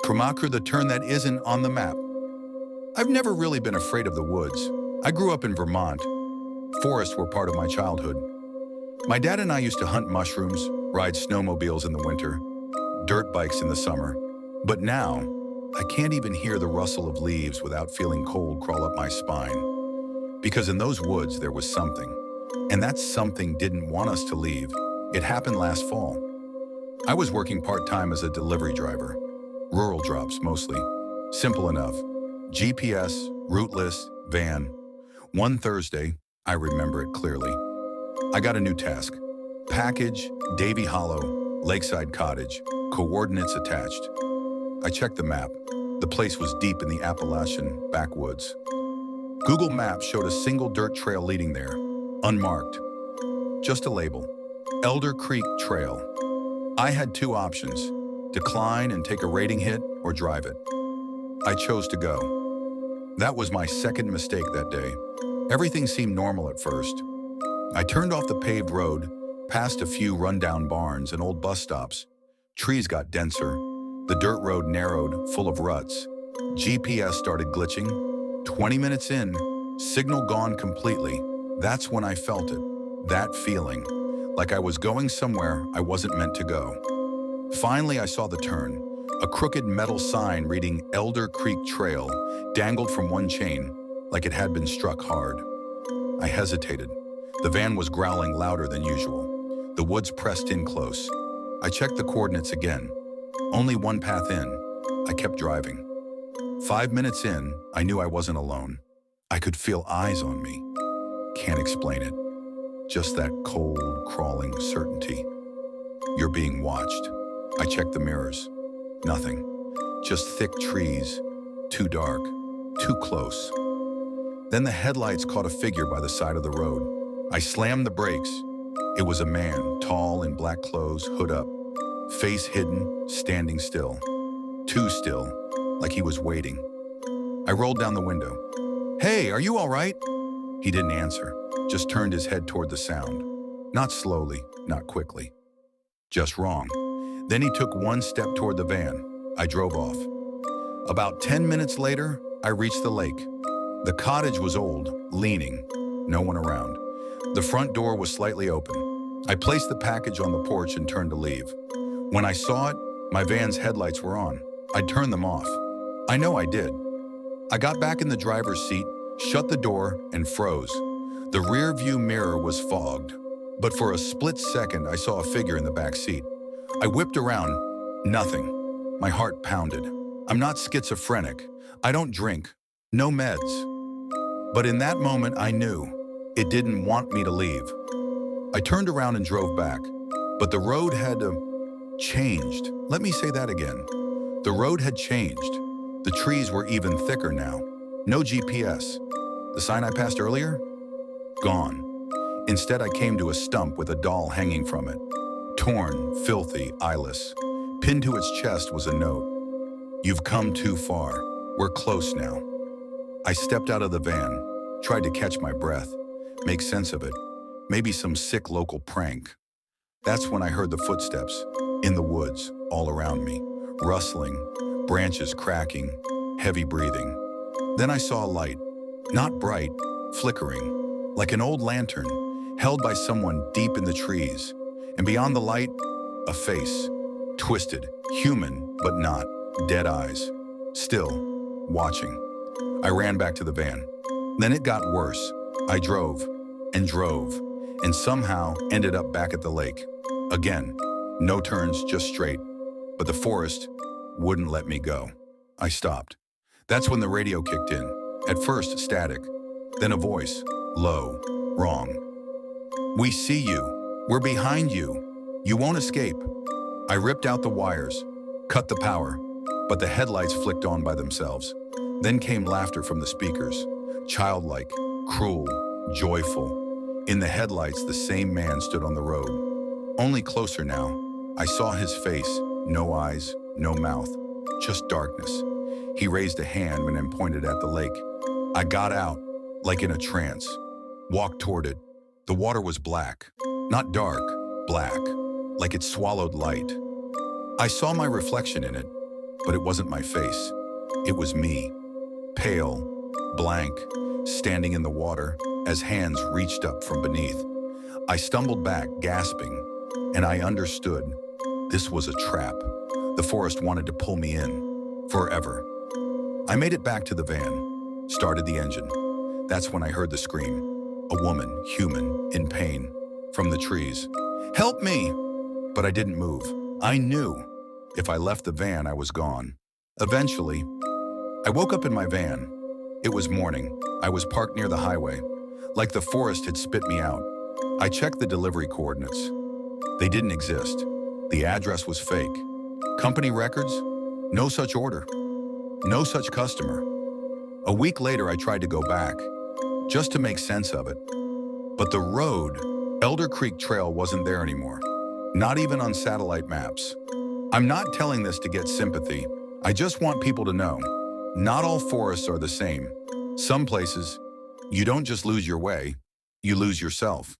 Kramakra, the turn that isn't on the map. I've never really been afraid of the woods. I grew up in Vermont. Forests were part of my childhood. My dad and I used to hunt mushrooms, ride snowmobiles in the winter, dirt bikes in the summer. But now, I can't even hear the rustle of leaves without feeling cold crawl up my spine. Because in those woods, there was something. And that something didn't want us to leave. It happened last fall. I was working part-time as a delivery driver. Rural drops, mostly. Simple enough. GPS, route list, van. One Thursday, I remember it clearly. I got a new task. Package, Davy Hollow, Lakeside Cottage, coordinates attached. I checked the map. The place was deep in the Appalachian backwoods. Google Maps showed a single dirt trail leading there, unmarked. Just a label, Elder Creek Trail. I had two options, decline and take a rating hit or drive it. I chose to go. That was my second mistake that day. Everything seemed normal at first. I turned off the paved road, past a few rundown barns and old bus stops. Trees got denser. The dirt road narrowed, full of ruts. GPS started glitching. 20 minutes in, signal gone completely. That's when I felt it. That feeling. Like I was going somewhere I wasn't meant to go. Finally, I saw the turn. A crooked metal sign reading Elder Creek Trail dangled from one chain, like it had been struck hard. I hesitated. The van was growling louder than usual. The woods pressed in close. I checked the coordinates again. Only one path in. I kept driving. 5 minutes in, I knew I wasn't alone. I could feel eyes on me. Can't explain it. Just that cold, crawling certainty. You're being watched. I checked the mirrors. Nothing. Just thick trees. Too dark. Too close. Then the headlights caught a figure by the side of the road. I slammed the brakes. It was a man, tall in black clothes, hood up. Face hidden, standing still. Too still, like he was waiting. I rolled down the window. "Hey, are you all right?" He didn't answer, just turned his head toward the sound. Not slowly, not quickly. Just wrong. Then he took one step toward the van. I drove off. About 10 minutes later, I reached the lake. The cottage was old, leaning, no one around. The front door was slightly open. I placed the package on the porch and turned to leave. When I saw it, my van's headlights were on. I turned them off. I know I did. I got back in the driver's seat, shut the door, and froze. The rear view mirror was fogged, but for a split second, I saw a figure in the back seat. I whipped around. Nothing. My heart pounded. I'm not schizophrenic. I don't drink. No meds. But in that moment, I knew it didn't want me to leave. I turned around and drove back, but the road had changed. Let me say that again. The road had changed. The trees were even thicker now. No GPS. The sign I passed earlier? Gone. Instead, I came to a stump with a doll hanging from it. Torn, filthy, eyeless. Pinned to its chest was a note. "You've come too far. We're close now." I stepped out of the van, tried to catch my breath, make sense of it. Maybe some sick local prank. That's when I heard the footsteps, in the woods, all around me, rustling, branches cracking, heavy breathing. Then I saw a light, not bright, flickering, like an old lantern, held by someone deep in the trees. And beyond the light, a face, twisted, human, but not, dead eyes, still, watching. I ran back to the van. Then it got worse. I drove, and somehow ended up back at the lake. Again, no turns, just straight. But the forest wouldn't let me go. I stopped. That's when the radio kicked in. At first, static. Then a voice, low, wrong. "We see you. We're behind you. You won't escape." I ripped out the wires, cut the power, but the headlights flicked on by themselves. Then came laughter from the speakers, childlike, cruel, joyful. In the headlights, the same man stood on the road. Only closer now. I saw his face, no eyes, no mouth, just darkness. He raised a hand and pointed at the lake. I got out, like in a trance, walked toward it. The water was black, not dark, black, like it swallowed light. I saw my reflection in it. but it wasn't my face. It was me, pale, blank, standing in the water as hands reached up from beneath. I stumbled back, gasping, and I understood. This was a trap. The forest wanted to pull me in, forever. I made it back to the van, started the engine. That's when I heard the scream. A woman, human, in pain, from the trees. "Help me!" But I didn't move. I knew if I left the van, I was gone. Eventually, I woke up in my van. It was morning. I was parked near the highway, like the forest had spit me out. I checked the delivery coordinates. They didn't exist. The address was fake. Company records? No such order. No such customer. A week later, I tried to go back, just to make sense of it. But the road, Elder Creek Trail, wasn't there anymore. Not even on satellite maps. I'm not telling this to get sympathy. I just want people to know, not all forests are the same. Some places, you don't just lose your way, you lose yourself.